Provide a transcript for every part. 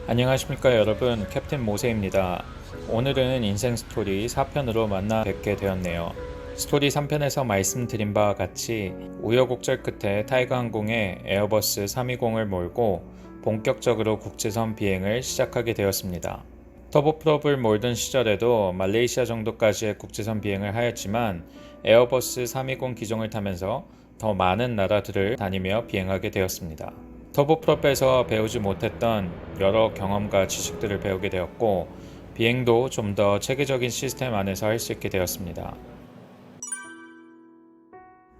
안녕하십니까 여러분, 캡틴 모세입니다. 오늘은 인생 스토리 4편으로 만나 뵙게 되었네요. 스토리 3편에서 말씀드린 바와 같이 우여곡절 끝에 타이거항공의 에어버스 320을 몰고 본격적으로 국제선 비행을 시작하게 되었습니다. 터보프롭을 몰던 시절에도 말레이시아 정도까지의 국제선 비행을 하였지만 에어버스 320 기종을 타면서 더 많은 나라들을 다니며 비행하게 되었습니다. 터보프롭에서 배우지 못했던 여러 경험과 지식들을 배우게 되었고 비행도 좀 더 체계적인 시스템 안에서 할 수 있게 되었습니다.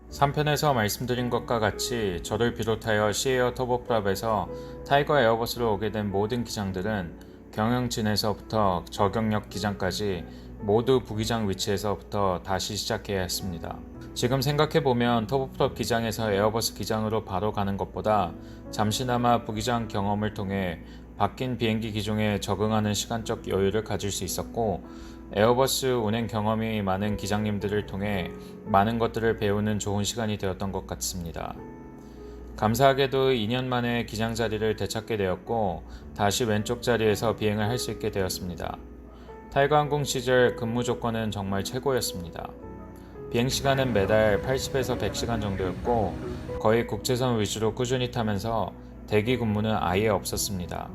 3편에서 말씀드린 것과 같이 저를 비롯하여 시에어 터보프롭에서 타이거 에어버스로 오게 된 모든 기장들은 경영진에서부터 저경력 기장까지 모두 부기장 위치에서부터 다시 시작해야 했습니다. 지금 생각해보면 터보프롭 기장에서 에어버스 기장으로 바로 가는 것보다 잠시나마 부기장 경험을 통해 바뀐 비행기 기종에 적응하는 시간적 여유를 가질 수 있었고 에어버스 운행 경험이 많은 기장님들을 통해 많은 것들을 배우는 좋은 시간이 되었던 것 같습니다. 감사하게도 2년 만에 기장 자리를 되찾게 되었고 다시 왼쪽 자리에서 비행을 할 수 있게 되었습니다. 타이거항공 시절 근무 조건은 정말 최고였습니다. 비행시간은 매달 80에서 100시간 정도였고 거의 국제선 위주로 꾸준히 타면서 대기 근무는 아예 없었습니다.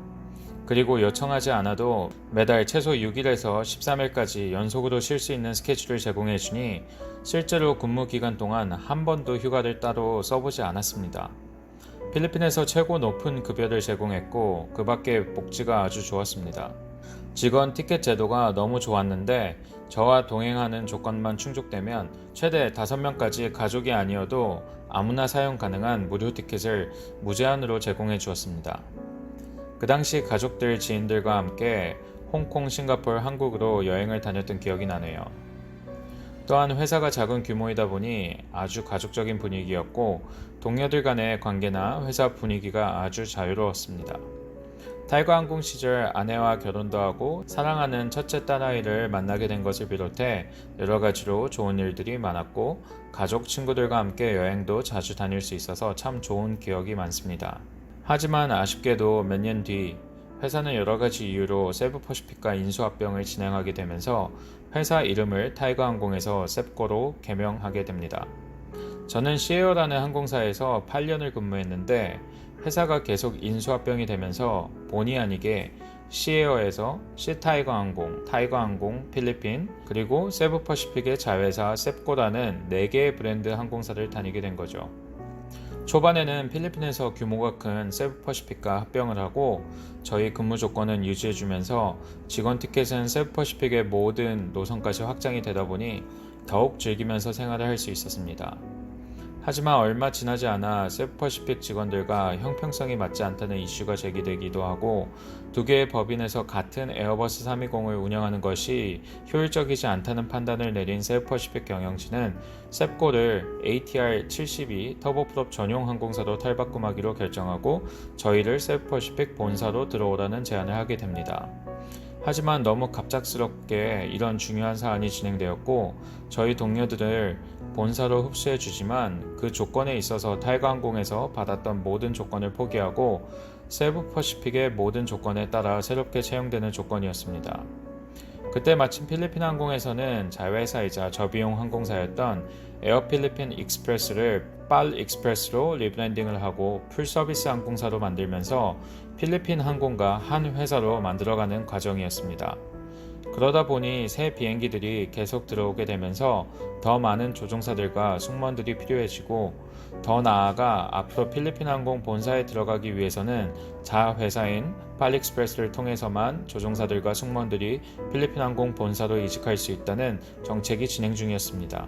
그리고 요청하지 않아도 매달 최소 6일에서 13일까지 연속으로 쉴 수 있는 스케줄을 제공해 주니 실제로 근무 기간 동안 한 번도 휴가를 따로 써보지 않았습니다. 필리핀에서 최고 높은 급여를 제공했고 그 밖에 복지가 아주 좋았습니다. 직원 티켓 제도가 너무 좋았는데 저와 동행하는 조건만 충족되면 최대 5명까지 가족이 아니어도 아무나 사용 가능한 무료 티켓을 무제한으로 제공해 주었습니다. 그 당시 가족들, 지인들과 함께 홍콩, 싱가포르, 한국으로 여행을 다녔던 기억이 나네요. 또한 회사가 작은 규모이다 보니 아주 가족적인 분위기였고 동료들 간의 관계나 회사 분위기가 아주 자유로웠습니다. 타이거항공 시절 아내와 결혼도 하고 사랑하는 첫째 딸아이를 만나게 된 것을 비롯해 여러 가지로 좋은 일들이 많았고 가족, 친구들과 함께 여행도 자주 다닐 수 있어서 참 좋은 기억이 많습니다. 하지만 아쉽게도 몇 년 뒤 회사는 여러 가지 이유로 세부퍼시픽과 인수합병을 진행하게 되면서 회사 이름을 타이거항공에서 셉코로 개명하게 됩니다. 저는 시에어라는 항공사에서 8년을 근무했는데 회사가 계속 인수합병이 되면서 본의 아니게 시에어에서 시타이거항공, 타이거항공, 필리핀, 그리고 세부퍼시픽의 자회사 셉코라는 4개의 브랜드 항공사를 다니게 된 거죠. 초반에는 필리핀에서 규모가 큰 세부퍼시픽과 합병을 하고 저희 근무 조건은 유지해주면서 직원 티켓은 세부퍼시픽의 모든 노선까지 확장이 되다 보니 더욱 즐기면서 생활을 할 수 있었습니다. 하지만 얼마 지나지 않아 세부퍼시픽 직원들과 형평성이 맞지 않다는 이슈가 제기되기도 하고 두 개의 법인에서 같은 에어버스 320을 운영하는 것이 효율적이지 않다는 판단을 내린 세부퍼시픽 경영진은 셉코를 ATR-72 터보프롭 전용 항공사로 탈바꿈하기로 결정하고 저희를 세부퍼시픽 본사로 들어오라는 제안을 하게 됩니다. 하지만 너무 갑작스럽게 이런 중요한 사안이 진행되었고 저희 동료들을 본사로 흡수해 주지만 그 조건에 있어서 타이거항공에서 받았던 모든 조건을 포기하고 세부퍼시픽의 모든 조건에 따라 새롭게 채용되는 조건이었습니다. 그때 마침 필리핀 항공에서는 자회사이자 저비용 항공사였던 에어필리핀 익스프레스를 빨 익스프레스로 리브랜딩을 하고 풀서비스 항공사로 만들면서 필리핀 항공과 한 회사로 만들어가는 과정이었습니다. 그러다 보니 새 비행기들이 계속 들어오게 되면서 더 많은 조종사들과 승무원들이 필요해지고 더 나아가 앞으로 필리핀 항공 본사에 들어가기 위해서는 자회사인 팔익스프레스를 통해서만 조종사들과 승무원들이 필리핀 항공 본사로 이직할 수 있다는 정책이 진행 중이었습니다.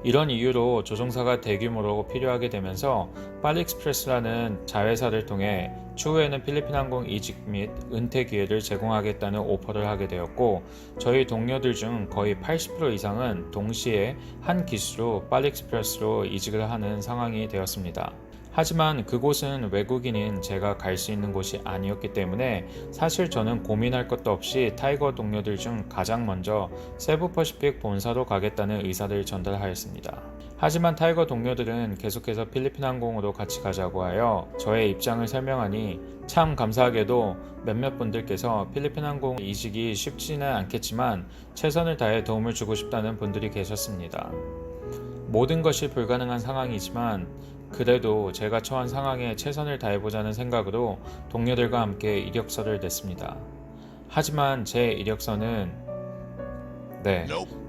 이런 이유로 조종사가 대규모로 필요하게 되면서 팔익스프레스라는 자회사를 통해 추후에는 필리핀 항공 이직 및 은퇴 기회를 제공하겠다는 오퍼를 하게 되었고 저희 동료들 중 거의 80% 이상은 동시에 한 기수로 팔익스프레스로 이직을 하는 상황이 되었습니다. 하지만 그곳은 외국인인 제가 갈 수 있는 곳이 아니었기 때문에 사실 저는 고민할 것도 없이 타이거 동료들 중 가장 먼저 세부퍼시픽 본사로 가겠다는 의사를 전달하였습니다. 하지만 타이거 동료들은 계속해서 필리핀 항공으로 같이 가자고 하여 저의 입장을 설명하니 참 감사하게도 몇몇 분들께서 필리핀 항공 이직이 쉽지는 않겠지만 최선을 다해 도움을 주고 싶다는 분들이 계셨습니다. 모든 것이 불가능한 상황이지만 그래도 제가 처한 상황에 최선을 다해보자는 생각으로 동료들과 함께 이력서를 냈습니다. 하지만 제 이력서는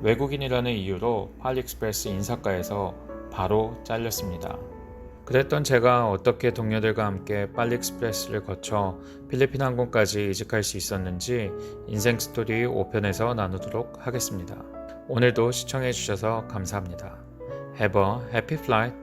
외국인이라는 이유로 팔익스프레스 인사과에서 바로 잘렸습니다. 그랬던 제가 어떻게 동료들과 함께 팔익스프레스를 거쳐 필리핀 항공까지 이직할 수 있었는지 인생 스토리 5편에서 나누도록 하겠습니다. 오늘도 시청해 주셔서 감사합니다. Have a happy flight.